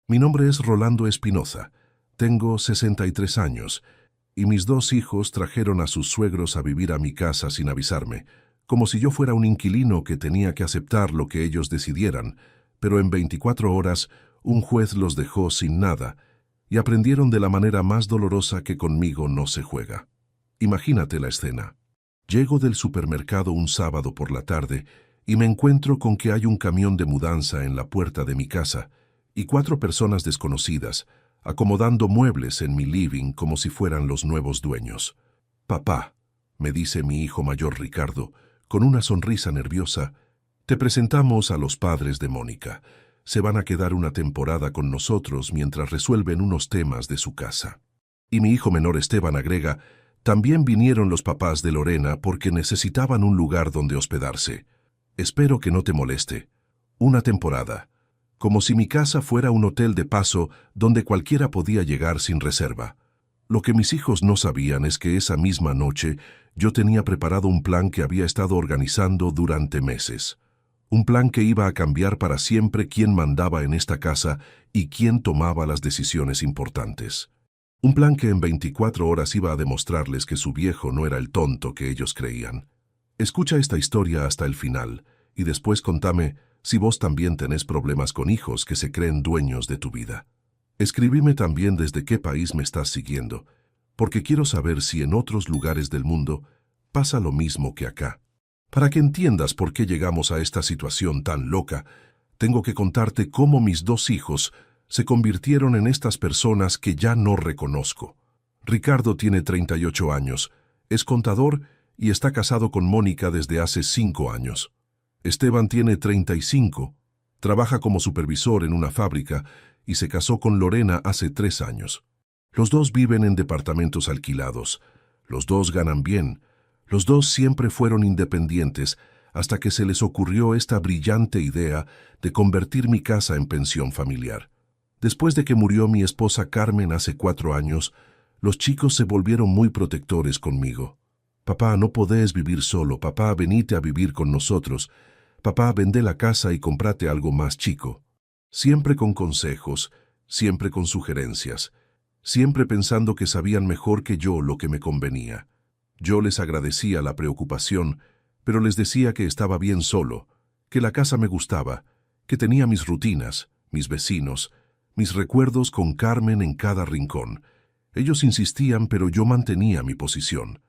Mi nombre es Rolando Espinoza. Tengo 63 años y mis dos hijos trajeron a sus suegros a vivir a mi casa sin avisarme, como si yo fuera un inquilino que tenía que aceptar lo que ellos decidieran, pero en 24 horas un juez los dejó sin nada y aprendieron de la manera más dolorosa que conmigo no se juega. Imagínate la escena. Llego del supermercado un sábado por la tarde y me encuentro con que hay un camión de mudanza en la puerta de mi casa y 4 personas desconocidas acomodando muebles en mi living como si fueran los nuevos dueños. «Papá», me dice mi hijo mayor Ricardo, con una sonrisa nerviosa, «te presentamos a los padres de Mónica. Se van a quedar una temporada con nosotros mientras resuelven unos temas de su casa». Y mi hijo menor Esteban agrega, «También vinieron los papás de Lorena porque necesitaban un lugar donde hospedarse. Espero que no te moleste. Una temporada. Como si mi casa fuera un hotel de paso donde cualquiera podía llegar sin reserva». Lo que mis hijos no sabían es que esa misma noche yo tenía preparado un plan que había estado organizando durante meses. Un plan que iba a cambiar para siempre quién mandaba en esta casa y quién tomaba las decisiones importantes. Un plan que en 24 horas iba a demostrarles que su viejo no era el tonto que ellos creían. Escucha esta historia hasta el final y después contame si vos también tenés problemas con hijos que se creen dueños de tu vida. Escribime también desde qué país me estás siguiendo, porque quiero saber si en otros lugares del mundo pasa lo mismo que acá. Para que entiendas por qué llegamos a esta situación tan loca, tengo que contarte cómo mis dos hijos se convirtieron en estas personas que ya no reconozco. Ricardo tiene 38 años, es contador y está casado con Mónica desde hace 5 años. Esteban tiene 35, trabaja como supervisor en una fábrica y se casó con Lorena hace 3 años. Los dos viven en departamentos alquilados, los dos ganan bien, los dos siempre fueron independientes hasta que se les ocurrió esta brillante idea de convertir mi casa en pensión familiar. Después de que murió mi esposa Carmen hace 4 años, los chicos se volvieron muy protectores conmigo. «Papá, no podés vivir solo, papá, venite a vivir con nosotros. Papá, vende la casa y comprate algo más chico». Siempre con consejos, siempre con sugerencias, siempre pensando que sabían mejor que yo lo que me convenía. Yo les agradecía la preocupación, pero les decía que estaba bien solo, que la casa me gustaba, que tenía mis rutinas, mis vecinos, mis recuerdos con Carmen en cada rincón. Ellos insistían, pero yo mantenía mi posición.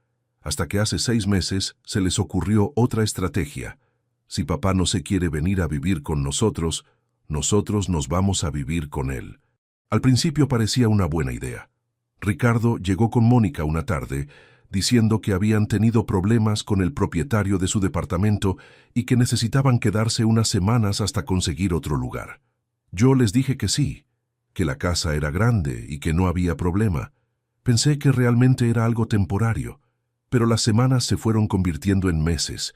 Hasta que hace 6 meses se les ocurrió otra estrategia. Si papá no se quiere venir a vivir con nosotros nos vamos a vivir con él. Al principio parecía una buena idea. Ricardo llegó con Mónica una tarde diciendo que habían tenido problemas con el propietario de su departamento y que necesitaban quedarse unas semanas hasta conseguir otro lugar. Yo les dije que sí, que la casa era grande y que no había problema. Pensé que realmente era algo temporario, pero las semanas se fueron convirtiendo en meses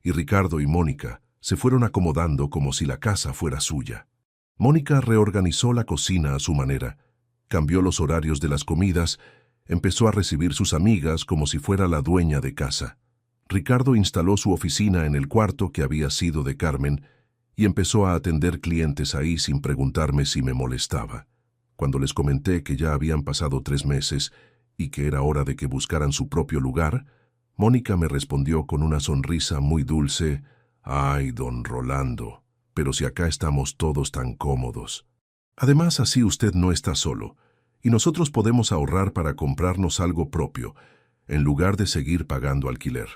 y Ricardo y Mónica se fueron acomodando como si la casa fuera suya. Mónica reorganizó la cocina a su manera, cambió los horarios de las comidas, empezó a recibir sus amigas como si fuera la dueña de casa. Ricardo instaló su oficina en el cuarto que había sido de Carmen y empezó a atender clientes ahí sin preguntarme si me molestaba. Cuando les comenté que ya habían pasado 3 meses y que era hora de que buscaran su propio lugar, Mónica me respondió con una sonrisa muy dulce: «Ay, don Rolando, pero si acá estamos todos tan cómodos. Además, así usted no está solo, y nosotros podemos ahorrar para comprarnos algo propio, en lugar de seguir pagando alquiler.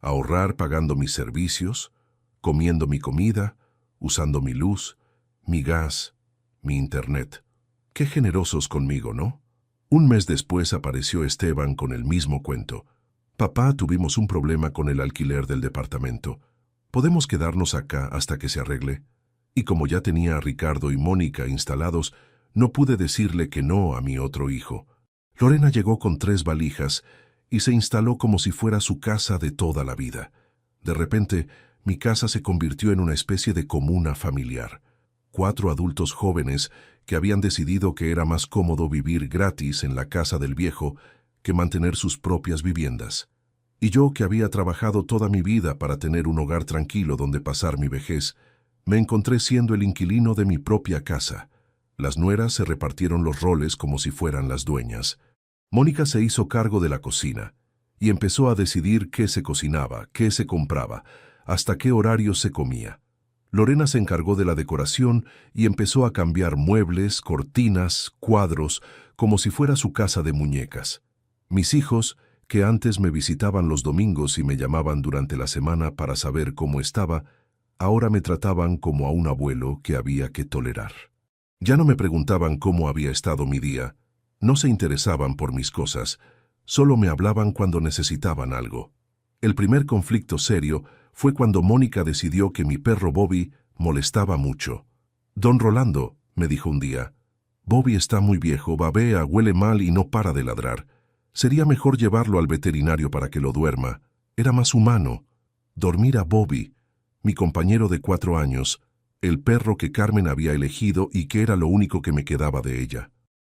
Ahorrar pagando mis servicios, comiendo mi comida, usando mi luz, mi gas, mi internet. Qué generosos conmigo, ¿no?». Un mes después apareció Esteban con el mismo cuento. «Papá, tuvimos un problema con el alquiler del departamento. ¿Podemos quedarnos acá hasta que se arregle?». Y como ya tenía a Ricardo y Mónica instalados, no pude decirle que no a mi otro hijo. Lorena llegó con 3 valijas y se instaló como si fuera su casa de toda la vida. De repente, mi casa se convirtió en una especie de comuna familiar. 4 adultos jóvenes que habían decidido que era más cómodo vivir gratis en la casa del viejo que mantener sus propias viviendas. Y yo, que había trabajado toda mi vida para tener un hogar tranquilo donde pasar mi vejez, me encontré siendo el inquilino de mi propia casa. Las nueras se repartieron los roles como si fueran las dueñas. Mónica se hizo cargo de la cocina y empezó a decidir qué se cocinaba, qué se compraba, hasta qué horario se comía. Lorena se encargó de la decoración y empezó a cambiar muebles, cortinas, cuadros, como si fuera su casa de muñecas. Mis hijos, que antes me visitaban los domingos y me llamaban durante la semana para saber cómo estaba, ahora me trataban como a un abuelo que había que tolerar. Ya no me preguntaban cómo había estado mi día, no se interesaban por mis cosas, solo me hablaban cuando necesitaban algo. El primer conflicto serio fue cuando Mónica decidió que mi perro Bobby molestaba mucho. «Don Rolando», me dijo un día, «Bobby está muy viejo, babea, huele mal y no para de ladrar. Sería mejor llevarlo al veterinario para que lo duerma. Era más humano. Dormir a Bobby, mi compañero de 4 años, el perro que Carmen había elegido y que era lo único que me quedaba de ella.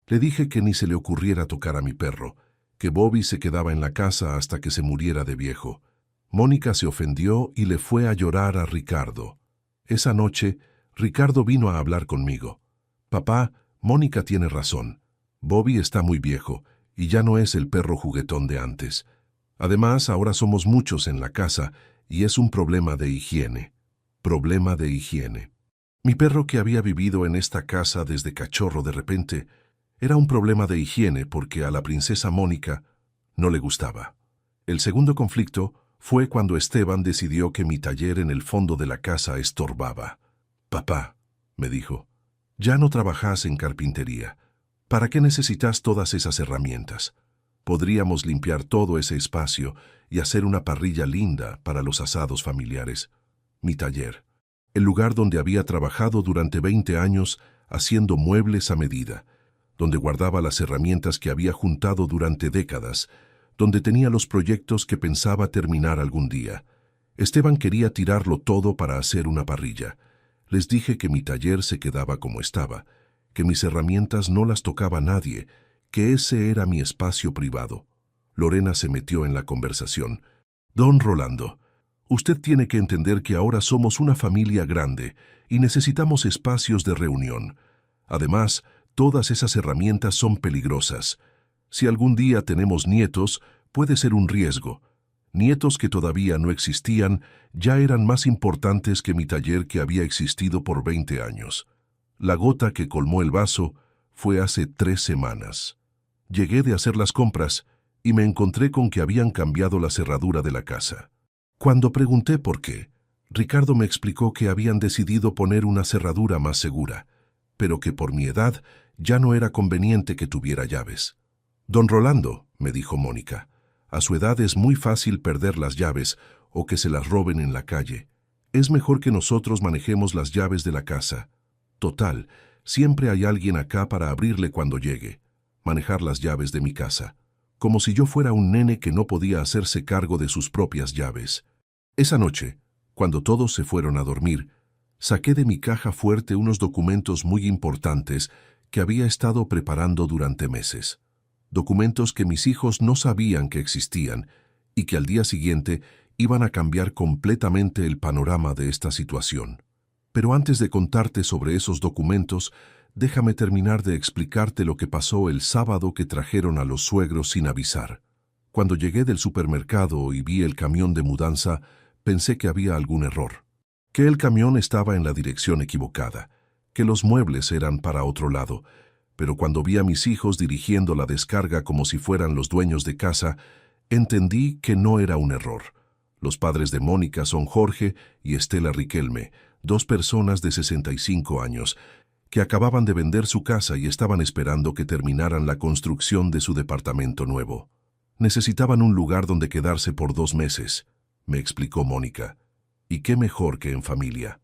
Le dije que ni se le ocurriera tocar a mi perro, que Bobby se quedaba en la casa hasta que se muriera de viejo. Mónica se ofendió y le fue a llorar a Ricardo. Esa noche, Ricardo vino a hablar conmigo. «Papá, Mónica tiene razón. Bobby está muy viejo y ya no es el perro juguetón de antes. Además, ahora somos muchos en la casa y es un problema de higiene». Problema de higiene. Mi perro, que había vivido en esta casa desde cachorro, de repente era un problema de higiene porque a la princesa Mónica no le gustaba. El segundo conflicto fue cuando Esteban decidió que mi taller en el fondo de la casa estorbaba. «Papá», me dijo, «ya no trabajas en carpintería. ¿Para qué necesitas todas esas herramientas? Podríamos limpiar todo ese espacio y hacer una parrilla linda para los asados familiares». Mi taller, el lugar donde había trabajado durante 20 años haciendo muebles a medida, donde guardaba las herramientas que había juntado durante décadas, donde tenía los proyectos que pensaba terminar algún día. Esteban quería tirarlo todo para hacer una parrilla. Les dije que mi taller se quedaba como estaba, que mis herramientas no las tocaba nadie, que ese era mi espacio privado. Lorena se metió en la conversación. «Don Rolando, usted tiene que entender que ahora somos una familia grande y necesitamos espacios de reunión. Además, todas esas herramientas son peligrosas. Si algún día tenemos nietos, puede ser un riesgo. Nietos que todavía no existían ya eran más importantes que mi taller, que había existido por 20 años. La gota que colmó el vaso fue hace 3 semanas. Llegué de hacer las compras y me encontré con que habían cambiado la cerradura de la casa. Cuando pregunté por qué, Ricardo me explicó que habían decidido poner una cerradura más segura, pero que por mi edad ya no era conveniente que tuviera llaves. «Don Rolando», me dijo Mónica, «a su edad es muy fácil perder las llaves o que se las roben en la calle. Es mejor que nosotros manejemos las llaves de la casa. Total, siempre hay alguien acá para abrirle cuando llegue. Manejar las llaves de mi casa, como si yo fuera un nene que no podía hacerse cargo de sus propias llaves». Esa noche, cuando todos se fueron a dormir, saqué de mi caja fuerte unos documentos muy importantes que había estado preparando durante meses. Documentos que mis hijos no sabían que existían y que al día siguiente iban a cambiar completamente el panorama de esta situación. Pero antes de contarte sobre esos documentos, déjame terminar de explicarte lo que pasó el sábado que trajeron a los suegros sin avisar. Cuando llegué del supermercado y vi el camión de mudanza, pensé que había algún error, que el camión estaba en la dirección equivocada, que los muebles eran para otro lado, pero cuando vi a mis hijos dirigiendo la descarga como si fueran los dueños de casa, entendí que no era un error. Los padres de Mónica son Jorge y Estela Riquelme, 2 personas de 65 años, que acababan de vender su casa y estaban esperando que terminaran la construcción de su departamento nuevo. Necesitaban un lugar donde quedarse por 2 meses, me explicó Mónica. Y qué mejor que en familia.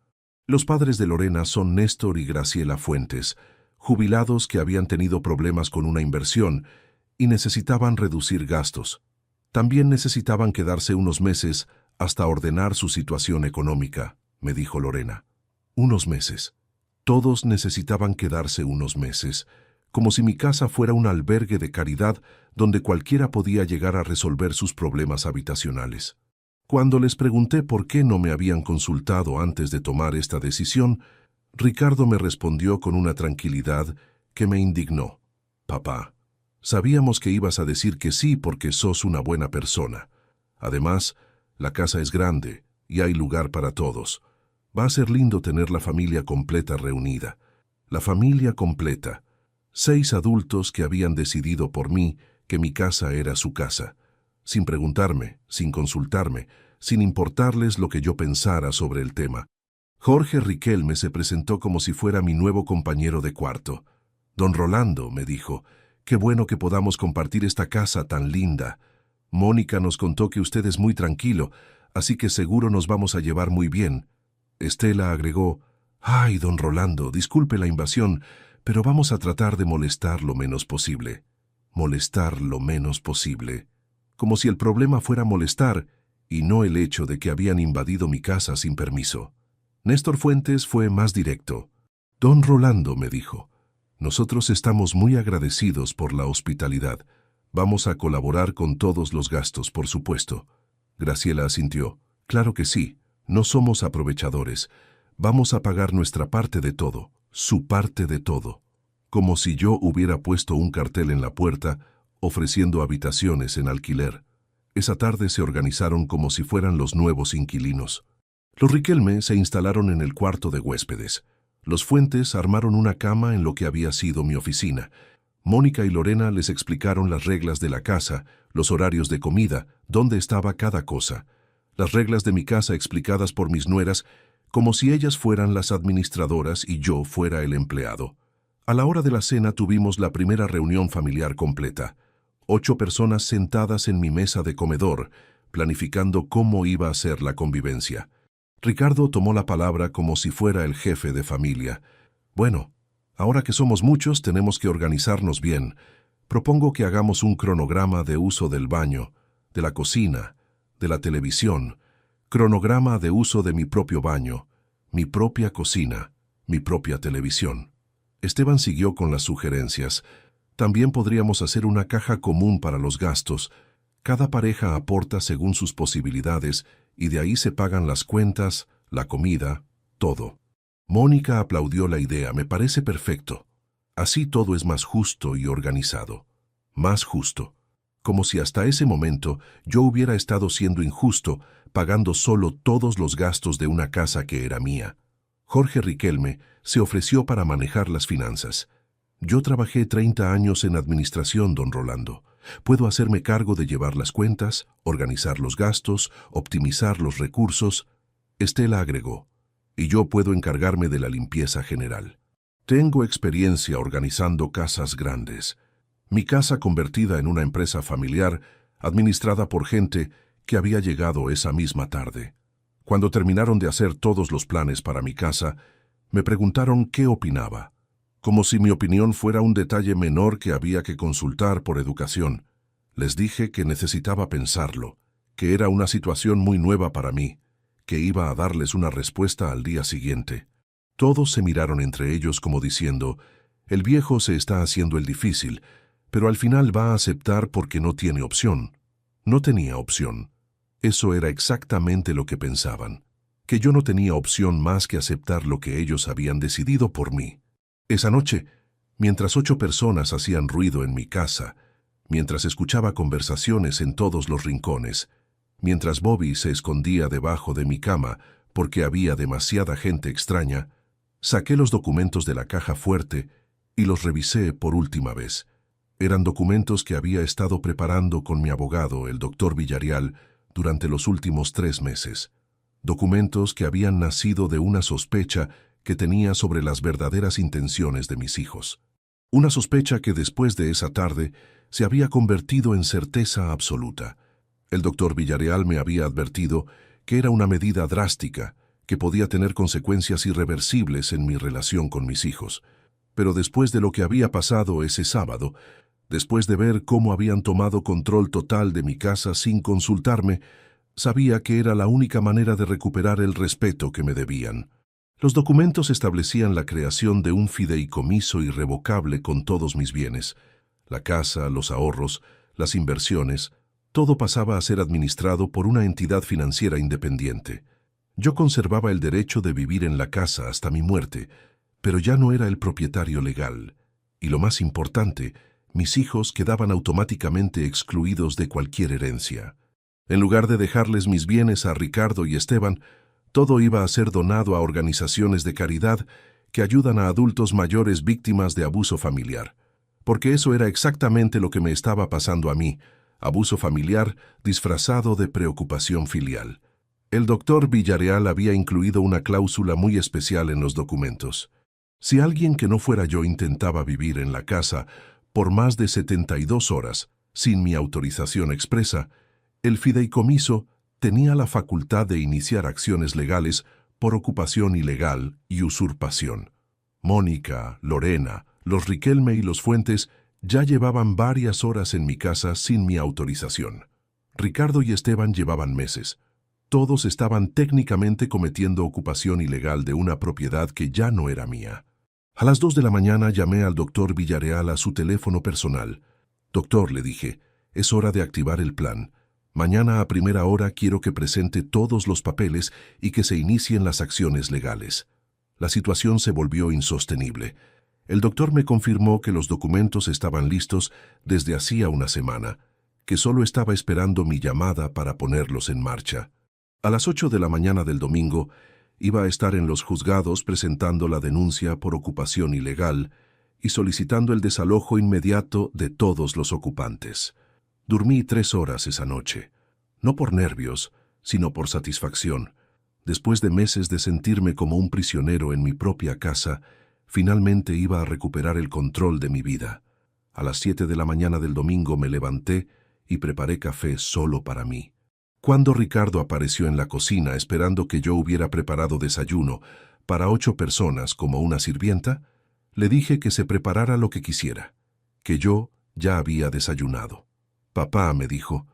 Los padres de Lorena son Néstor y Graciela Fuentes, jubilados que habían tenido problemas con una inversión y necesitaban reducir gastos. También necesitaban quedarse unos meses hasta ordenar su situación económica, me dijo Lorena. Unos meses. Todos necesitaban quedarse unos meses, como si mi casa fuera un albergue de caridad donde cualquiera podía llegar a resolver sus problemas habitacionales. Cuando les pregunté por qué no me habían consultado antes de tomar esta decisión, Ricardo me respondió con una tranquilidad que me indignó. Papá, sabíamos que ibas a decir que sí porque sos una buena persona. Además, la casa es grande y hay lugar para todos. Va a ser lindo tener la familia completa reunida. La familia completa. 6 adultos que habían decidido por mí que mi casa era su casa. Sin preguntarme, sin consultarme, sin importarles lo que yo pensara sobre el tema. Jorge Riquelme se presentó como si fuera mi nuevo compañero de cuarto. Don Rolando, me dijo, qué bueno que podamos compartir esta casa tan linda. Mónica nos contó que usted es muy tranquilo, así que seguro nos vamos a llevar muy bien. Estela agregó, ay, don Rolando, disculpe la invasión, pero vamos a tratar de molestar lo menos posible. Molestar lo menos posible. Como si el problema fuera molestar, y no el hecho de que habían invadido mi casa sin permiso. Néstor Fuentes fue más directo. Don Rolando, me dijo, nosotros estamos muy agradecidos por la hospitalidad. Vamos a colaborar con todos los gastos, por supuesto. Graciela asintió. Claro que sí, no somos aprovechadores. Vamos a pagar nuestra parte de todo, su parte de todo. Como si yo hubiera puesto un cartel en la puerta ofreciendo habitaciones en alquiler. Esa tarde se organizaron como si fueran los nuevos inquilinos. Los Riquelme se instalaron en el cuarto de huéspedes. Los Fuentes armaron una cama en lo que había sido mi oficina. Mónica y Lorena les explicaron las reglas de la casa, los horarios de comida, dónde estaba cada cosa. Las reglas de mi casa explicadas por mis nueras, como si ellas fueran las administradoras y yo fuera el empleado. A la hora de la cena tuvimos la primera reunión familiar completa. 8 personas sentadas en mi mesa de comedor, planificando cómo iba a ser la convivencia. Ricardo tomó la palabra como si fuera el jefe de familia. Bueno, ahora que somos muchos tenemos que organizarnos bien. Propongo que hagamos un cronograma de uso del baño, de la cocina, de la televisión, cronograma de uso de mi propio baño, mi propia cocina, mi propia televisión. Esteban siguió con las sugerencias. También podríamos hacer una caja común para los gastos. Cada pareja aporta según sus posibilidades y de ahí se pagan las cuentas, la comida, todo. Mónica aplaudió la idea, me parece perfecto. Así todo es más justo y organizado. Más justo. Como si hasta ese momento yo hubiera estado siendo injusto, pagando solo todos los gastos de una casa que era mía. Jorge Riquelme se ofreció para manejar las finanzas. Yo trabajé 30 años en administración, don Rolando. Puedo hacerme cargo de llevar las cuentas, organizar los gastos, optimizar los recursos. Estela agregó, y yo puedo encargarme de la limpieza general. Tengo experiencia organizando casas grandes. Mi casa convertida en una empresa familiar, administrada por gente que había llegado esa misma tarde. Cuando terminaron de hacer todos los planes para mi casa, me preguntaron qué opinaba. Como si mi opinión fuera un detalle menor que había que consultar por educación. Les dije que necesitaba pensarlo, que era una situación muy nueva para mí, que iba a darles una respuesta al día siguiente. Todos se miraron entre ellos como diciendo, el viejo se está haciendo el difícil, pero al final va a aceptar porque no tiene opción. No tenía opción. Eso era exactamente lo que pensaban, que yo no tenía opción más que aceptar lo que ellos habían decidido por mí. Esa noche, mientras 8 personas hacían ruido en mi casa, mientras escuchaba conversaciones en todos los rincones, mientras Bobby se escondía debajo de mi cama porque había demasiada gente extraña, saqué los documentos de la caja fuerte y los revisé por última vez. Eran documentos que había estado preparando con mi abogado, el doctor Villarreal, durante los últimos 3 meses. Documentos que habían nacido de una sospecha que tenía sobre las verdaderas intenciones de mis hijos. Una sospecha que después de esa tarde se había convertido en certeza absoluta. El doctor Villarreal me había advertido que era una medida drástica, que podía tener consecuencias irreversibles en mi relación con mis hijos. Pero después de lo que había pasado ese sábado, después de ver cómo habían tomado control total de mi casa sin consultarme, sabía que era la única manera de recuperar el respeto que me debían. Los documentos establecían la creación de un fideicomiso irrevocable con todos mis bienes. La casa, los ahorros, las inversiones, todo pasaba a ser administrado por una entidad financiera independiente. Yo conservaba el derecho de vivir en la casa hasta mi muerte, pero ya no era el propietario legal. Y lo más importante, mis hijos quedaban automáticamente excluidos de cualquier herencia. En lugar de dejarles mis bienes a Ricardo y Esteban, todo iba a ser donado a organizaciones de caridad que ayudan a adultos mayores víctimas de abuso familiar. Porque eso era exactamente lo que me estaba pasando a mí, abuso familiar disfrazado de preocupación filial. El doctor Villarreal había incluido una cláusula muy especial en los documentos. Si alguien que no fuera yo intentaba vivir en la casa por más de 72 horas, sin mi autorización expresa, el fideicomiso tenía la facultad de iniciar acciones legales por ocupación ilegal y usurpación. Mónica, Lorena, los Riquelme y los Fuentes ya llevaban varias horas en mi casa sin mi autorización. Ricardo y Esteban llevaban meses. Todos estaban técnicamente cometiendo ocupación ilegal de una propiedad que ya no era mía. A las 2 de la mañana llamé al doctor Villarreal a su teléfono personal. «Doctor», le dije, «es hora de activar el plan. Mañana a primera hora quiero que presente todos los papeles y que se inicien las acciones legales». La situación se volvió insostenible. El doctor me confirmó que los documentos estaban listos desde hacía una semana, que solo estaba esperando mi llamada para ponerlos en marcha. A las 8 de la mañana del domingo, iba a estar en los juzgados presentando la denuncia por ocupación ilegal y solicitando el desalojo inmediato de todos los ocupantes. Dormí 3 horas esa noche, no por nervios, sino por satisfacción. Después de meses de sentirme como un prisionero en mi propia casa, finalmente iba a recuperar el control de mi vida. A las 7 de la mañana del domingo me levanté y preparé café solo para mí. Cuando Ricardo apareció en la cocina esperando que yo hubiera preparado desayuno para 8 personas como una sirvienta, le dije que se preparara lo que quisiera, que yo ya había desayunado. «Papá», me dijo,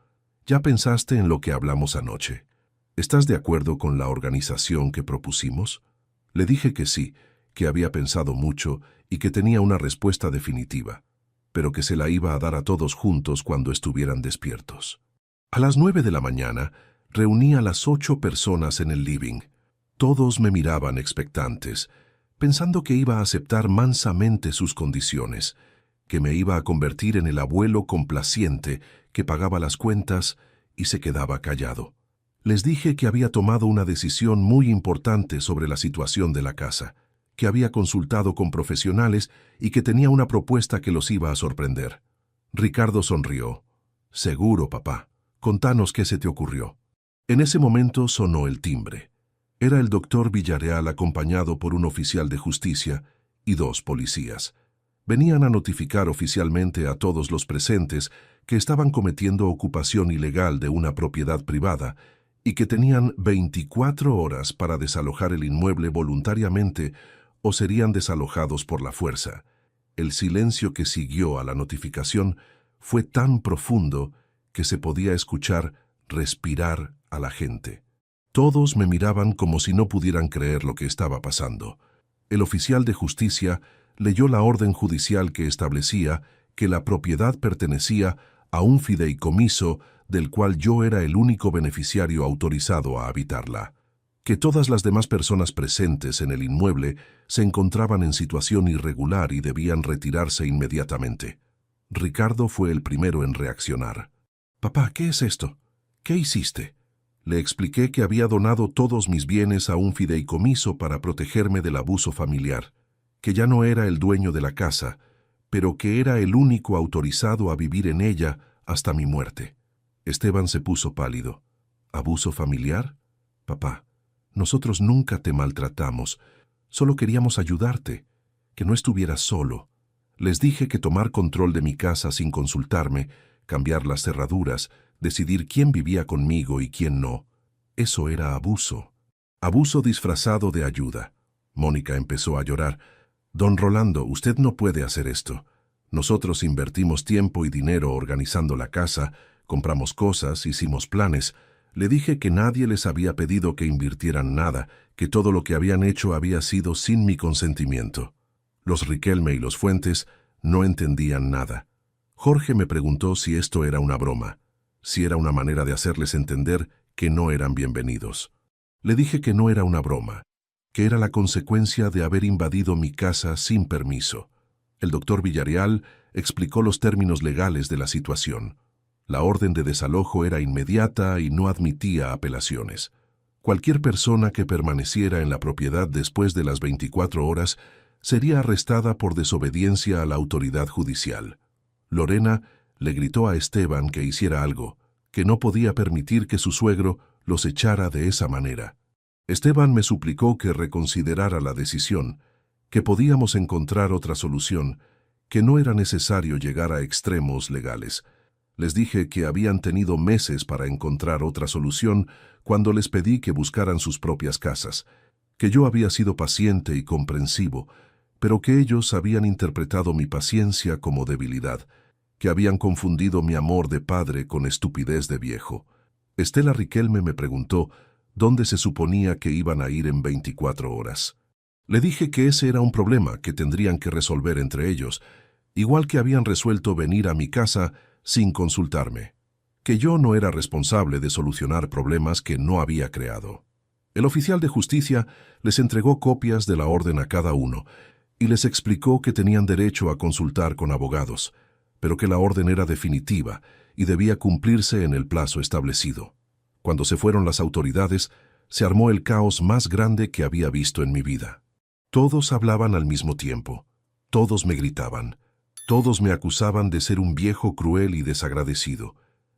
«¿ya pensaste en lo que hablamos anoche? ¿Estás de acuerdo con la organización que propusimos?» Le dije que sí, que había pensado mucho y que tenía una respuesta definitiva, pero que se la iba a dar a todos juntos cuando estuvieran despiertos. A las 9 de la mañana, reuní a las 8 personas en el living. Todos me miraban expectantes, pensando que iba a aceptar mansamente sus condiciones, que me iba a convertir en el abuelo complaciente que pagaba las cuentas y se quedaba callado. Les dije que había tomado una decisión muy importante sobre la situación de la casa, que había consultado con profesionales y que tenía una propuesta que los iba a sorprender. Ricardo sonrió. «Seguro, papá. Contanos qué se te ocurrió». En ese momento sonó el timbre. Era el doctor Villarreal acompañado por un oficial de justicia y 2 policías. Venían a notificar oficialmente a todos los presentes que estaban cometiendo ocupación ilegal de una propiedad privada y que tenían 24 horas para desalojar el inmueble voluntariamente o serían desalojados por la fuerza. El silencio que siguió a la notificación fue tan profundo que se podía escuchar respirar a la gente. Todos me miraban como si no pudieran creer lo que estaba pasando. El oficial de justicia leyó la orden judicial que establecía que la propiedad pertenecía a un fideicomiso del cual yo era el único beneficiario autorizado a habitarla, que todas las demás personas presentes en el inmueble se encontraban en situación irregular y debían retirarse inmediatamente. Ricardo fue el primero en reaccionar. «Papá, ¿qué es esto? ¿Qué hiciste?» Le expliqué que había donado todos mis bienes a un fideicomiso para protegerme del abuso familiar, que ya no era el dueño de la casa, pero que era el único autorizado a vivir en ella hasta mi muerte. Esteban se puso pálido. «¿Abuso familiar? Papá, nosotros nunca te maltratamos, solo queríamos ayudarte, que no estuvieras solo. Les dije que tomar control de mi casa sin consultarme, cambiar las cerraduras, decidir quién vivía conmigo y quién no, eso era abuso. Abuso disfrazado de ayuda». Mónica empezó a llorar. «Don Rolando, usted no puede hacer esto. Nosotros invertimos tiempo y dinero organizando la casa, compramos cosas, hicimos planes. Le dije que nadie les había pedido que invirtieran nada, que todo lo que habían hecho había sido sin mi consentimiento». Los Riquelme y los Fuentes no entendían nada. Jorge me preguntó si esto era una broma, si era una manera de hacerles entender que no eran bienvenidos. Le dije que no era una broma, que era la consecuencia de haber invadido mi casa sin permiso. El doctor Villarreal explicó los términos legales de la situación. La orden de desalojo era inmediata y no admitía apelaciones. Cualquier persona que permaneciera en la propiedad después de las 24 horas sería arrestada por desobediencia a la autoridad judicial. Lorena le gritó a Esteban que hiciera algo, que no podía permitir que su suegro los echara de esa manera. Esteban me suplicó que reconsiderara la decisión, que podíamos encontrar otra solución, que no era necesario llegar a extremos legales. Les dije que habían tenido meses para encontrar otra solución cuando les pedí que buscaran sus propias casas, que yo había sido paciente y comprensivo, pero que ellos habían interpretado mi paciencia como debilidad, que habían confundido mi amor de padre con estupidez de viejo. Estela Riquelme me preguntó dónde se suponía que iban a ir en 24 horas. Le dije que ese era un problema que tendrían que resolver entre ellos, igual que habían resuelto venir a mi casa sin consultarme, que yo no era responsable de solucionar problemas que no había creado. El oficial de justicia les entregó copias de la orden a cada uno y les explicó que tenían derecho a consultar con abogados, pero que la orden era definitiva y debía cumplirse en el plazo establecido. Cuando se fueron las autoridades, se armó el caos más grande que había visto en mi vida. Todos hablaban al mismo tiempo, todos me gritaban, todos me acusaban de ser un viejo cruel y desagradecido.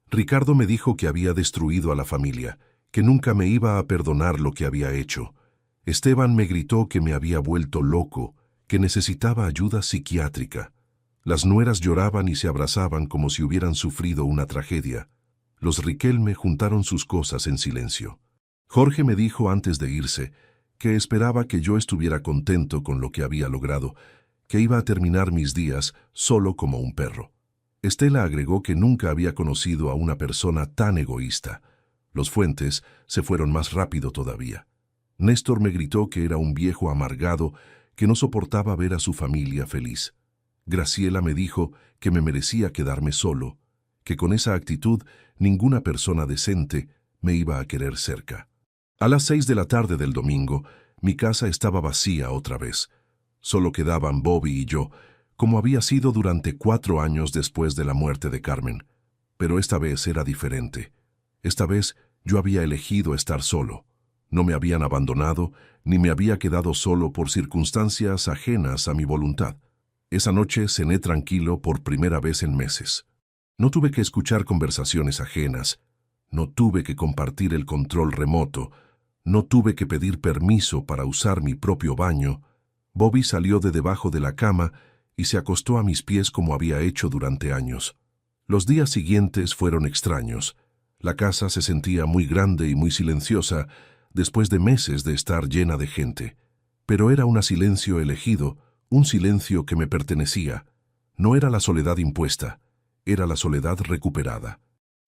Ricardo me dijo que había destruido a la familia, que nunca me iba a perdonar lo que había hecho. Esteban me gritó que me había vuelto loco, que necesitaba ayuda psiquiátrica. Las nueras lloraban y se abrazaban como si hubieran sufrido una tragedia. Los Riquelme juntaron sus cosas en silencio. Jorge me dijo antes de irse que esperaba que yo estuviera contento con lo que había logrado, que iba a terminar mis días solo como un perro. Estela agregó que nunca había conocido a una persona tan egoísta. Los Fuentes se fueron más rápido todavía. Néstor me gritó que era un viejo amargado que no soportaba ver a su familia feliz. Graciela me dijo que me merecía quedarme solo, que con esa actitud ninguna persona decente me iba a querer cerca. A las 6 de la tarde del domingo, mi casa estaba vacía otra vez. Solo quedaban Bobby y yo, como había sido durante 4 años después de la muerte de Carmen. Pero esta vez era diferente. Esta vez yo había elegido estar solo. No me habían abandonado, ni me había quedado solo por circunstancias ajenas a mi voluntad. Esa noche cené tranquilo por primera vez en meses. No tuve que escuchar conversaciones ajenas. No tuve que compartir el control remoto. No tuve que pedir permiso para usar mi propio baño. Bobby salió de debajo de la cama y se acostó a mis pies como había hecho durante años. Los días siguientes fueron extraños. La casa se sentía muy grande y muy silenciosa después de meses de estar llena de gente. Pero era un silencio elegido, un silencio que me pertenecía. No era la soledad impuesta, era la soledad recuperada.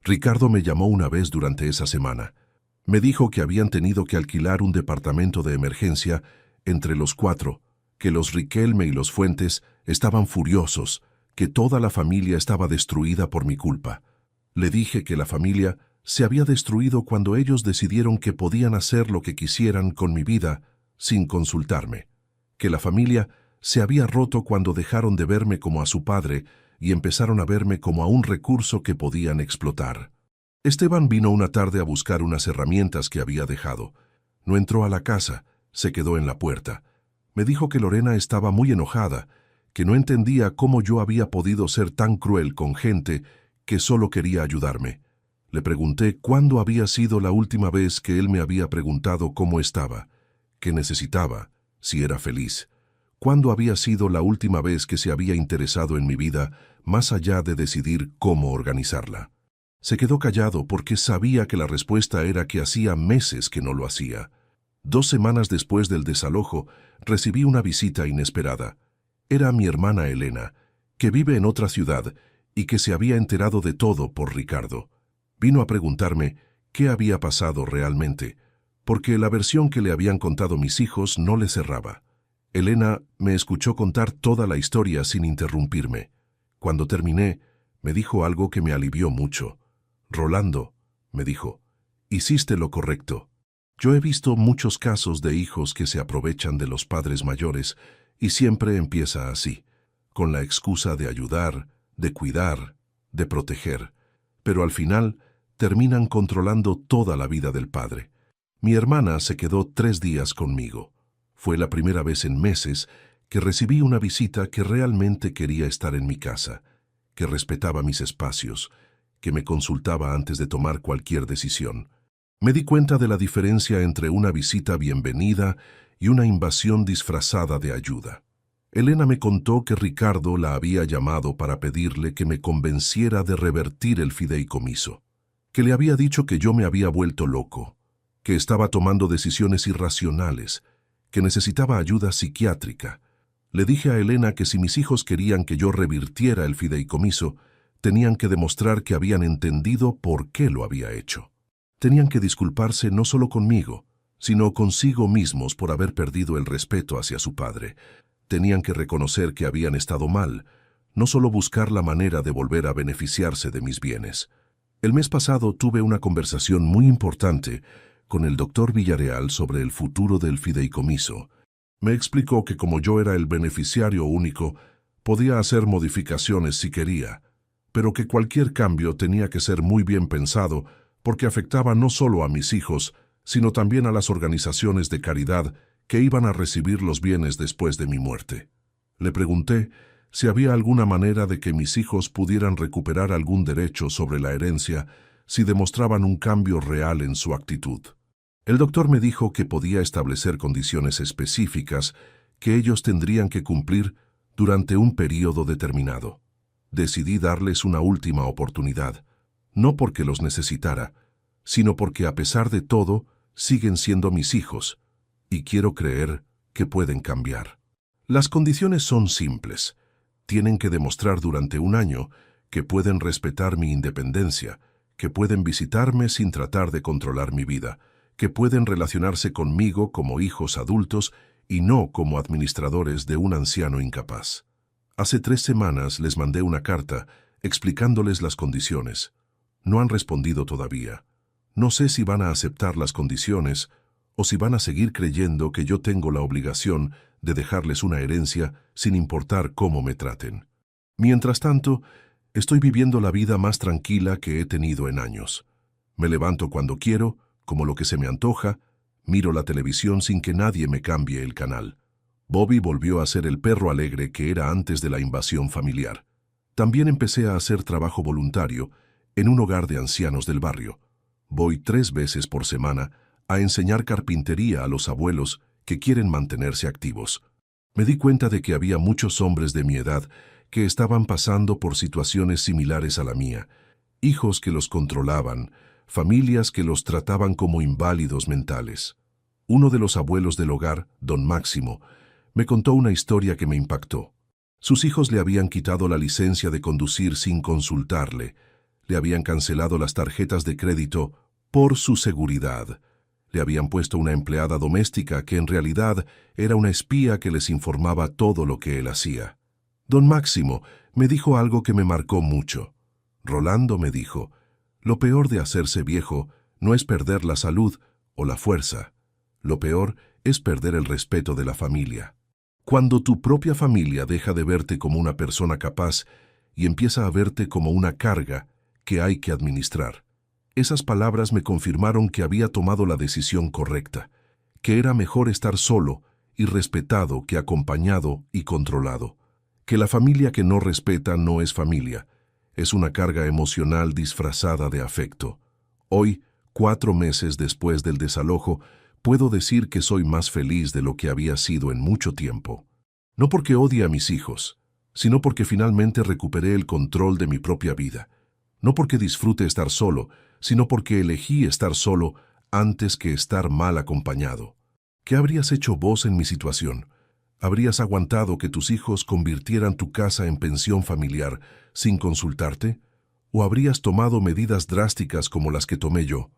Ricardo me llamó una vez durante esa semana. Me dijo que habían tenido que alquilar un departamento de emergencia entre los 4, que los Riquelme y los Fuentes estaban furiosos, que toda la familia estaba destruida por mi culpa. Le dije que la familia se había destruido cuando ellos decidieron que podían hacer lo que quisieran con mi vida sin consultarme, que la familia se había roto cuando dejaron de verme como a su padre y empezaron a verme como a un recurso que podían explotar. Esteban vino una tarde a buscar unas herramientas que había dejado. No entró a la casa, se quedó en la puerta. Me dijo que Lorena estaba muy enojada, que no entendía cómo yo había podido ser tan cruel con gente que solo quería ayudarme. Le pregunté cuándo había sido la última vez que él me había preguntado cómo estaba, qué necesitaba, si era feliz. Cuándo había sido la última vez que se había interesado en mi vida, más allá de decidir cómo organizarla. Se quedó callado porque sabía que la respuesta era que hacía meses que no lo hacía. 2 semanas después del desalojo, recibí una visita inesperada. Era mi hermana Elena, que vive en otra ciudad y que se había enterado de todo por Ricardo. Vino a preguntarme qué había pasado realmente, porque la versión que le habían contado mis hijos no le cerraba. Elena me escuchó contar toda la historia sin interrumpirme. Cuando terminé, me dijo algo que me alivió mucho. «Rolando», me dijo, «hiciste lo correcto. Yo he visto muchos casos de hijos que se aprovechan de los padres mayores y siempre empieza así, con la excusa de ayudar, de cuidar, de proteger, pero al final terminan controlando toda la vida del padre. Mi hermana se quedó 3 días conmigo. Fue la primera vez en meses que recibí una visita que realmente quería estar en mi casa, que respetaba mis espacios, que me consultaba antes de tomar cualquier decisión. Me di cuenta de la diferencia entre una visita bienvenida y una invasión disfrazada de ayuda. Elena me contó que Ricardo la había llamado para pedirle que me convenciera de revertir el fideicomiso, que le había dicho que yo me había vuelto loco, que estaba tomando decisiones irracionales, que necesitaba ayuda psiquiátrica. Le dije a Elena que si mis hijos querían que yo revirtiera el fideicomiso, tenían que demostrar que habían entendido por qué lo había hecho. Tenían que disculparse no solo conmigo, sino consigo mismos por haber perdido el respeto hacia su padre. Tenían que reconocer que habían estado mal, no solo buscar la manera de volver a beneficiarse de mis bienes. El mes pasado tuve una conversación muy importante con el doctor Villarreal sobre el futuro del fideicomiso. Me explicó que como yo era el beneficiario único, podía hacer modificaciones si quería, pero que cualquier cambio tenía que ser muy bien pensado porque afectaba no solo a mis hijos, sino también a las organizaciones de caridad que iban a recibir los bienes después de mi muerte. Le pregunté si había alguna manera de que mis hijos pudieran recuperar algún derecho sobre la herencia si demostraban un cambio real en su actitud. El doctor me dijo que podía establecer condiciones específicas que ellos tendrían que cumplir durante un período determinado. Decidí darles una última oportunidad, no porque los necesitara, sino porque a pesar de todo siguen siendo mis hijos, y quiero creer que pueden cambiar. Las condiciones son simples. Tienen que demostrar durante un año que pueden respetar mi independencia, que pueden visitarme sin tratar de controlar mi vida, que pueden relacionarse conmigo como hijos adultos y no como administradores de un anciano incapaz. Hace 3 semanas les mandé una carta explicándoles las condiciones. No han respondido todavía. No sé si van a aceptar las condiciones o si van a seguir creyendo que yo tengo la obligación de dejarles una herencia sin importar cómo me traten. Mientras tanto, estoy viviendo la vida más tranquila que he tenido en años. Me levanto cuando quiero, como lo que se me antoja, miro la televisión sin que nadie me cambie el canal. Bobby volvió a ser el perro alegre que era antes de la invasión familiar. También empecé a hacer trabajo voluntario en un hogar de ancianos del barrio. Voy 3 veces por semana a enseñar carpintería a los abuelos que quieren mantenerse activos. Me di cuenta de que había muchos hombres de mi edad que estaban pasando por situaciones similares a la mía, hijos que los controlaban, familias que los trataban como inválidos mentales. Uno de los abuelos del hogar, don Máximo, me contó una historia que me impactó. Sus hijos le habían quitado la licencia de conducir sin consultarle, le habían cancelado las tarjetas de crédito por su seguridad, le habían puesto una empleada doméstica que en realidad era una espía que les informaba todo lo que él hacía. Don Máximo me dijo algo que me marcó mucho. Rolando me dijo, lo peor de hacerse viejo no es perder la salud o la fuerza. Lo peor es perder el respeto de la familia. Cuando tu propia familia deja de verte como una persona capaz y empieza a verte como una carga que hay que administrar. Esas palabras me confirmaron que había tomado la decisión correcta, que era mejor estar solo y respetado que acompañado y controlado, que la familia que no respeta no es familia, es una carga emocional disfrazada de afecto. Hoy, 4 meses después del desalojo, puedo decir que soy más feliz de lo que había sido en mucho tiempo. No porque odie a mis hijos, sino porque finalmente recuperé el control de mi propia vida. No porque disfrute estar solo, sino porque elegí estar solo antes que estar mal acompañado. ¿Qué habrías hecho vos en mi situación? ¿Habrías aguantado que tus hijos convirtieran tu casa en pensión familiar sin consultarte? ¿O habrías tomado medidas drásticas como las que tomé yo?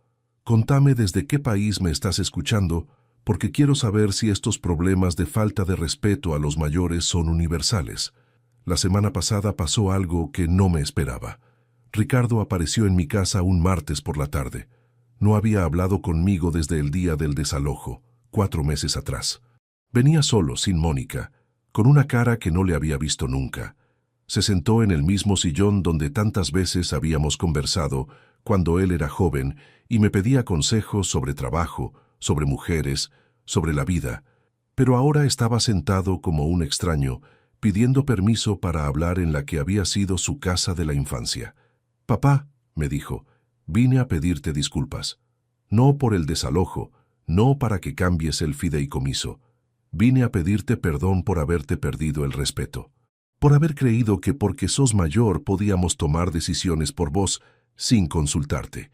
Contame desde qué país me estás escuchando, porque quiero saber si estos problemas de falta de respeto a los mayores son universales. La semana pasada pasó algo que no me esperaba. Ricardo apareció en mi casa un martes por la tarde. No había hablado conmigo desde el día del desalojo, 4 meses atrás. Venía solo, sin Mónica, con una cara que no le había visto nunca. Se sentó en el mismo sillón donde tantas veces habíamos conversado cuando él era joven y me pedía consejos sobre trabajo, sobre mujeres, sobre la vida. Pero ahora estaba sentado como un extraño, pidiendo permiso para hablar en la que había sido su casa de la infancia. «Papá», me dijo, «vine a pedirte disculpas. No por el desalojo, no para que cambies el fideicomiso. Vine a pedirte perdón por haberte perdido el respeto. Por haber creído que porque sos mayor podíamos tomar decisiones por vos sin consultarte».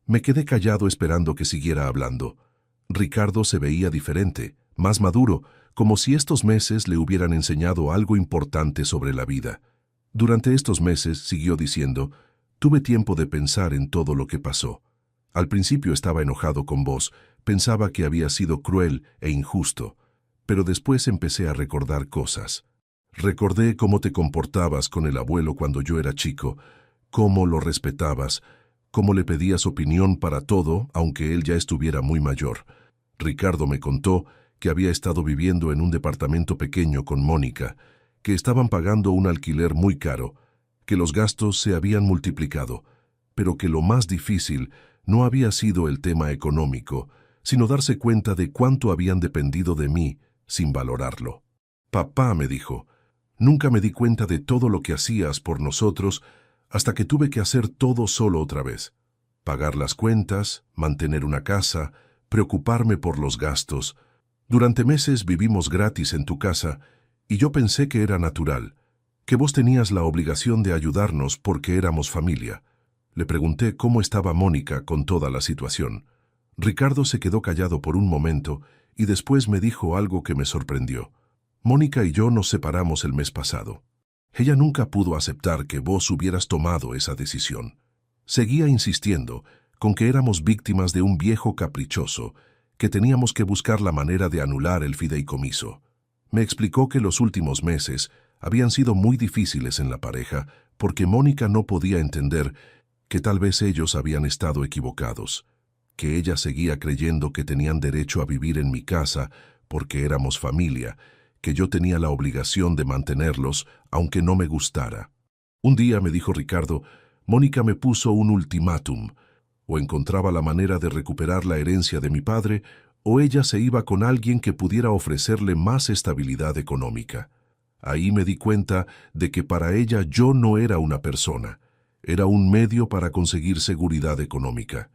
Me quedé callado esperando que siguiera hablando. Ricardo se veía diferente, más maduro, como si estos meses le hubieran enseñado algo importante sobre la vida. Durante estos meses, siguió diciendo, tuve tiempo de pensar en todo lo que pasó. Al principio estaba enojado con vos, pensaba que había sido cruel e injusto, pero después empecé a recordar cosas. Recordé cómo te comportabas con el abuelo cuando yo era chico, cómo lo respetabas, cómo le pedías opinión para todo, aunque él ya estuviera muy mayor. Ricardo me contó que había estado viviendo en un departamento pequeño con Mónica, que estaban pagando un alquiler muy caro, que los gastos se habían multiplicado, pero que lo más difícil no había sido el tema económico, sino darse cuenta de cuánto habían dependido de mí sin valorarlo. «Papá», me dijo, «nunca me di cuenta de todo lo que hacías por nosotros hasta que tuve que hacer todo solo otra vez. Pagar las cuentas, mantener una casa, preocuparme por los gastos. Durante meses vivimos gratis en tu casa y yo pensé que era natural, que vos tenías la obligación de ayudarnos porque éramos familia». Le pregunté cómo estaba Mónica con toda la situación. Ricardo se quedó callado por un momento y después me dijo algo que me sorprendió. «Mónica y yo nos separamos el mes pasado. Ella nunca pudo aceptar que vos hubieras tomado esa decisión. Seguía insistiendo con que éramos víctimas de un viejo caprichoso, que teníamos que buscar la manera de anular el fideicomiso. Me explicó que los últimos meses habían sido muy difíciles en la pareja porque Mónica no podía entender que tal vez ellos habían estado equivocados, que ella seguía creyendo que tenían derecho a vivir en mi casa porque éramos familia, que yo tenía la obligación de mantenerlos aunque no me gustara. Un día, me dijo Ricardo, Mónica me puso un ultimátum. O encontraba la manera de recuperar la herencia de mi padre, o ella se iba con alguien que pudiera ofrecerle más estabilidad económica. Ahí me di cuenta de que para ella yo no era una persona, era un medio para conseguir seguridad económica.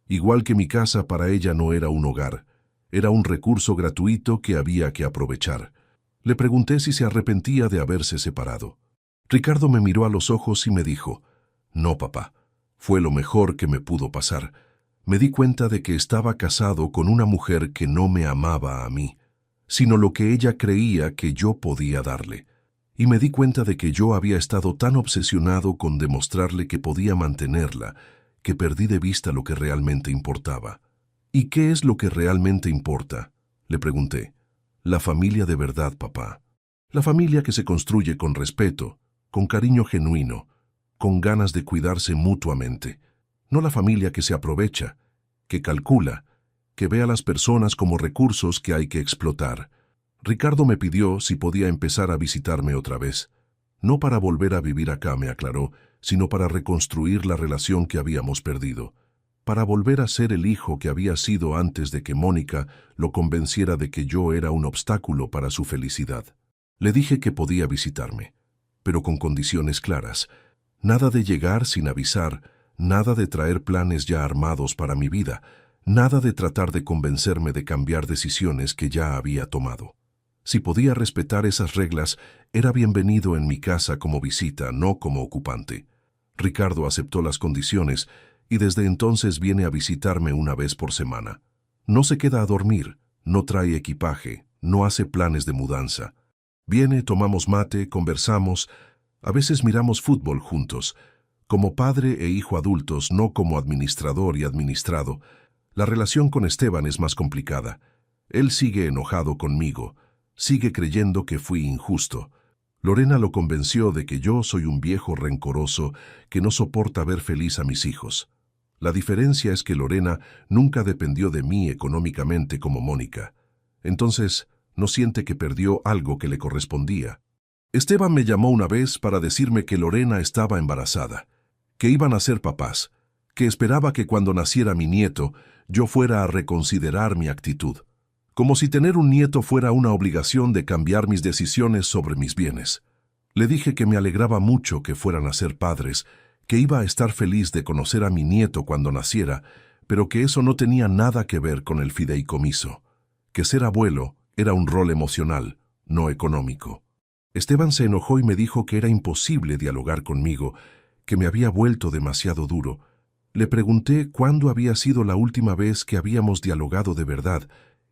Igual que mi casa para ella no era un hogar, era un recurso gratuito que había que aprovechar. Le pregunté si se arrepentía de haberse separado. Ricardo me miró a los ojos y me dijo, «No, papá, fue lo mejor que me pudo pasar. Me di cuenta de que estaba casado con una mujer que no me amaba a mí, sino lo que ella creía que yo podía darle. Y me di cuenta de que yo había estado tan obsesionado con demostrarle que podía mantenerla, que perdí de vista lo que realmente importaba». «¿Y qué es lo que realmente importa?», le pregunté. «La familia de verdad, papá. La familia que se construye con respeto, con cariño genuino, con ganas de cuidarse mutuamente. No la familia que se aprovecha, que calcula, que ve a las personas como recursos que hay que explotar». Ricardo me pidió si podía empezar a visitarme otra vez. No para volver a vivir acá, me aclaró, sino para reconstruir la relación que habíamos perdido. Para volver a ser el hijo que había sido antes de que Mónica lo convenciera de que yo era un obstáculo para su felicidad. Le dije que podía visitarme, pero con condiciones claras. Nada de llegar sin avisar, nada de traer planes ya armados para mi vida, nada de tratar de convencerme de cambiar decisiones que ya había tomado. Si podía respetar esas reglas, era bienvenido en mi casa como visita, no como ocupante. Ricardo aceptó las condiciones y desde entonces viene a visitarme una vez por semana. No se queda a dormir, no trae equipaje, no hace planes de mudanza. Viene, tomamos mate, conversamos, a veces miramos fútbol juntos. Como padre e hijo adultos, no como administrador y administrado. La relación con Esteban es más complicada. Él sigue enojado conmigo, sigue creyendo que fui injusto. Lorena lo convenció de que yo soy un viejo rencoroso que no soporta ver feliz a mis hijos. La diferencia es que Lorena nunca dependió de mí económicamente como Mónica. Entonces, no siente que perdió algo que le correspondía. Esteban me llamó una vez para decirme que Lorena estaba embarazada, que iban a ser papás, que esperaba que cuando naciera mi nieto yo fuera a reconsiderar mi actitud, como si tener un nieto fuera una obligación de cambiar mis decisiones sobre mis bienes. Le dije que me alegraba mucho que fueran a ser padres, que iba a estar feliz de conocer a mi nieto cuando naciera, pero que eso no tenía nada que ver con el fideicomiso, que ser abuelo era un rol emocional, no económico. Esteban se enojó y me dijo que era imposible dialogar conmigo, que me había vuelto demasiado duro. Le pregunté cuándo había sido la última vez que habíamos dialogado de verdad,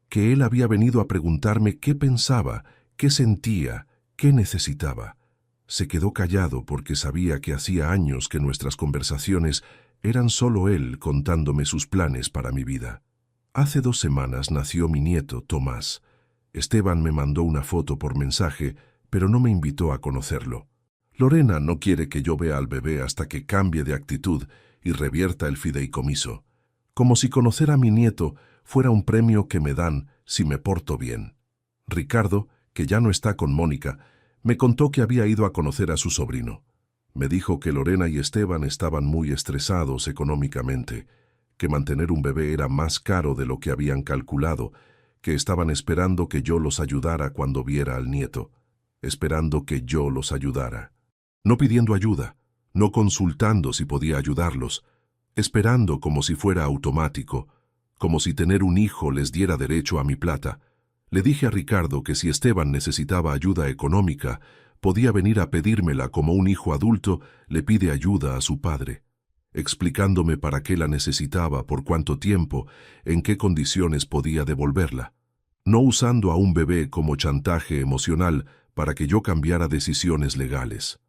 que él había venido a preguntarme qué pensaba, qué sentía, qué necesitaba. Se quedó callado porque sabía que hacía años que nuestras conversaciones eran solo él contándome sus planes para mi vida. Hace 2 semanas nació mi nieto, Tomás. Esteban me mandó una foto por mensaje, pero no me invitó a conocerlo. Lorena no quiere que yo vea al bebé hasta que cambie de actitud y revierta el fideicomiso, como si conocer a mi nieto fuera un premio que me dan si me porto bien. Ricardo, que ya no está con Mónica, me contó que había ido a conocer a su sobrino. Me dijo que Lorena y Esteban estaban muy estresados económicamente, que mantener un bebé era más caro de lo que habían calculado, que estaban esperando que yo los ayudara cuando viera al nieto, esperando que yo los ayudara. No pidiendo ayuda, no consultando si podía ayudarlos, esperando como si fuera automático, como si tener un hijo les diera derecho a mi plata. Le dije a Ricardo que si Esteban necesitaba ayuda económica, podía venir a pedírmela como un hijo adulto le pide ayuda a su padre, explicándome para qué la necesitaba, por cuánto tiempo, en qué condiciones podía devolverla, no usando a un bebé como chantaje emocional para que yo cambiara decisiones legales.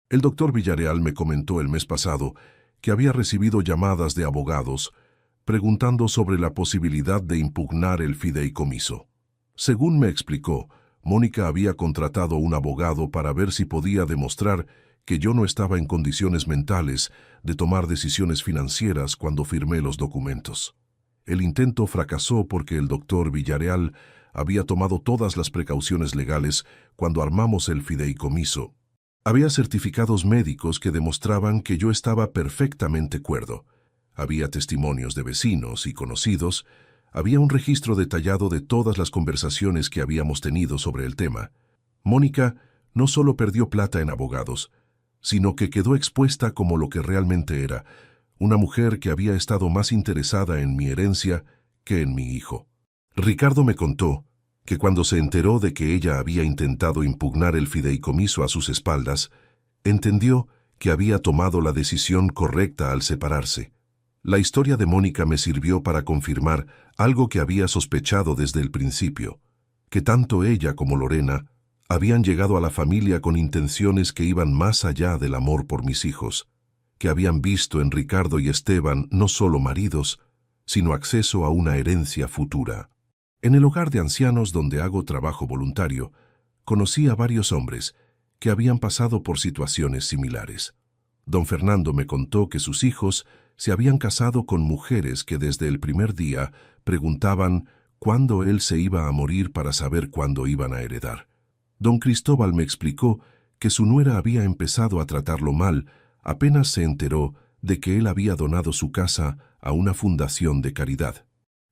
El doctor Villarreal me comentó el mes pasado que había recibido llamadas de abogados preguntando sobre la posibilidad de impugnar el fideicomiso. Según me explicó, Mónica había contratado un abogado para ver si podía demostrar que yo no estaba en condiciones mentales de tomar decisiones financieras cuando firmé los documentos. El intento fracasó porque el doctor Villarreal había tomado todas las precauciones legales cuando armamos el fideicomiso. Había certificados médicos que demostraban que yo estaba perfectamente cuerdo. Había testimonios de vecinos y conocidos. Había un registro detallado de todas las conversaciones que habíamos tenido sobre el tema. Mónica no solo perdió plata en abogados, sino que quedó expuesta como lo que realmente era, una mujer que había estado más interesada en mi herencia que en mi hijo. Ricardo me contó que cuando se enteró de que ella había intentado impugnar el fideicomiso a sus espaldas, entendió que había tomado la decisión correcta al separarse. La historia de Mónica me sirvió para confirmar algo que había sospechado desde el principio, que tanto ella como Lorena habían llegado a la familia con intenciones que iban más allá del amor por mis hijos, que habían visto en Ricardo y Esteban no solo maridos, sino acceso a una herencia futura. En el hogar de ancianos donde hago trabajo voluntario, conocí a varios hombres que habían pasado por situaciones similares. Don Fernando me contó que sus hijos se habían casado con mujeres que desde el primer día preguntaban cuándo él se iba a morir para saber cuándo iban a heredar. Don Cristóbal me explicó que su nuera había empezado a tratarlo mal apenas se enteró de que él había donado su casa a una fundación de caridad,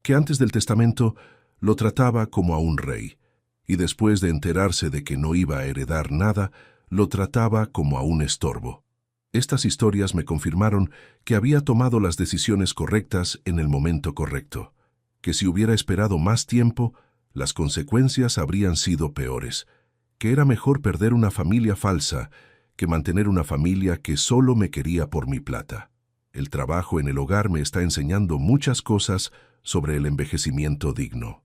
que antes del testamento lo trataba como a un rey, y después de enterarse de que no iba a heredar nada, lo trataba como a un estorbo. Estas historias me confirmaron que había tomado las decisiones correctas en el momento correcto, que si hubiera esperado más tiempo, las consecuencias habrían sido peores, que era mejor perder una familia falsa que mantener una familia que solo me quería por mi plata. El trabajo en el hogar me está enseñando muchas cosas sobre el envejecimiento digno.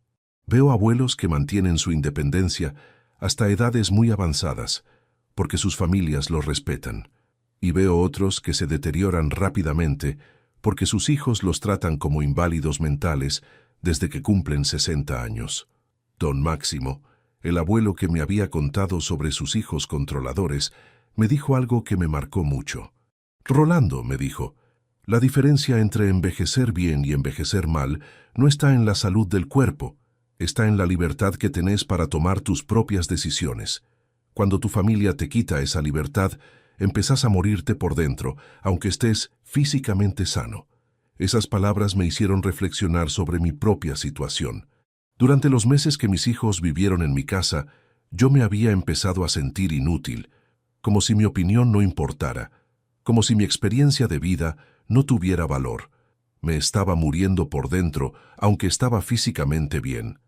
Veo abuelos que mantienen su independencia hasta edades muy avanzadas, porque sus familias los respetan, y veo otros que se deterioran rápidamente porque sus hijos los tratan como inválidos mentales desde que cumplen 60 años. Don Máximo, el abuelo que me había contado sobre sus hijos controladores, me dijo algo que me marcó mucho. Rolando, me dijo, La diferencia entre envejecer bien y envejecer mal no está en la salud del cuerpo, está en la libertad que tenés para tomar tus propias decisiones. Cuando tu familia te quita esa libertad, empezás a morirte por dentro, aunque estés físicamente sano. Esas palabras me hicieron reflexionar sobre mi propia situación. Durante los meses que mis hijos vivieron en mi casa, yo me había empezado a sentir inútil, como si mi opinión no importara, como si mi experiencia de vida no tuviera valor. Me estaba muriendo por dentro, aunque estaba físicamente bien.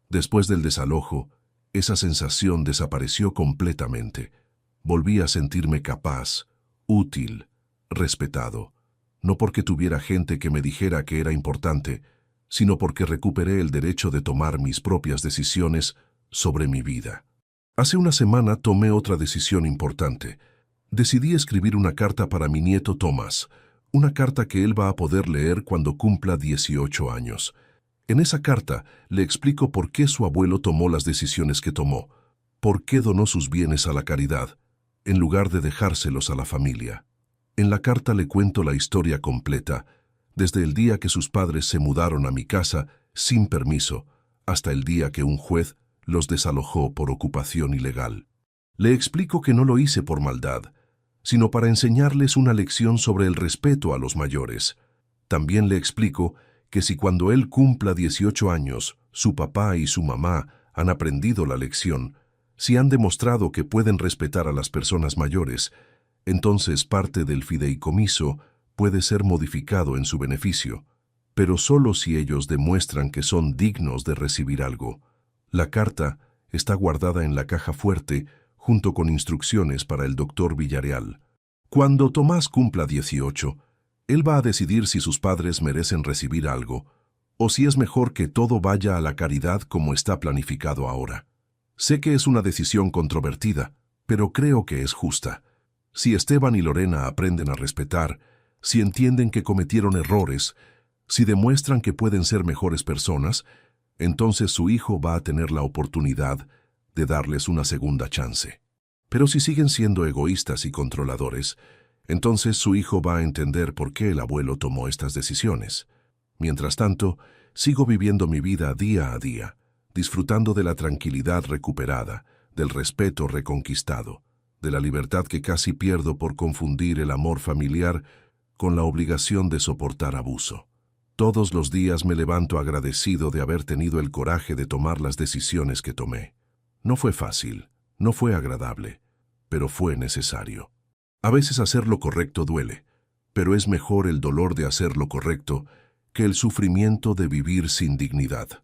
Después del desalojo, esa sensación desapareció completamente. Volví a sentirme capaz, útil, respetado. No porque tuviera gente que me dijera que era importante, sino porque recuperé el derecho de tomar mis propias decisiones sobre mi vida. Hace una semana tomé otra decisión importante. Decidí escribir una carta para mi nieto Tomás, una carta que él va a poder leer cuando cumpla 18 años. En esa carta le explico por qué su abuelo tomó las decisiones que tomó, por qué donó sus bienes a la caridad, en lugar de dejárselos a la familia. En la carta le cuento la historia completa, desde el día que sus padres se mudaron a mi casa sin permiso, hasta el día que un juez los desalojó por ocupación ilegal. Le explico que no lo hice por maldad, sino para enseñarles una lección sobre el respeto a los mayores. También le explico que si cuando él cumpla 18 años, su papá y su mamá han aprendido la lección, si han demostrado que pueden respetar a las personas mayores, entonces parte del fideicomiso puede ser modificado en su beneficio, pero solo si ellos demuestran que son dignos de recibir algo. La carta está guardada en la caja fuerte junto con instrucciones para el doctor Villarreal. Cuando Tomás cumpla 18, él va a decidir si sus padres merecen recibir algo o si es mejor que todo vaya a la caridad como está planificado ahora. Sé que es una decisión controvertida, pero creo que es justa. Si Esteban y Lorena aprenden a respetar, si entienden que cometieron errores, si demuestran que pueden ser mejores personas, entonces su hijo va a tener la oportunidad de darles una segunda chance. Pero si siguen siendo egoístas y controladores, entonces su hijo va a entender por qué el abuelo tomó estas decisiones. Mientras tanto, sigo viviendo mi vida día a día, disfrutando de la tranquilidad recuperada, del respeto reconquistado, de la libertad que casi pierdo por confundir el amor familiar con la obligación de soportar abuso. Todos los días me levanto agradecido de haber tenido el coraje de tomar las decisiones que tomé. No fue fácil, no fue agradable, pero fue necesario. A veces hacer lo correcto duele, pero es mejor el dolor de hacer lo correcto que el sufrimiento de vivir sin dignidad.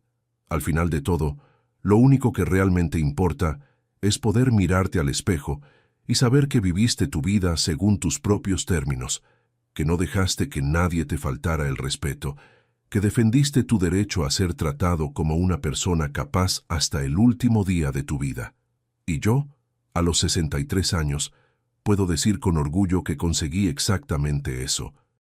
Al final de todo, lo único que realmente importa es poder mirarte al espejo y saber que viviste tu vida según tus propios términos, que no dejaste que nadie te faltara el respeto, que defendiste tu derecho a ser tratado como una persona capaz hasta el último día de tu vida. Y yo, a los 63 años, puedo decir con orgullo que conseguí exactamente eso.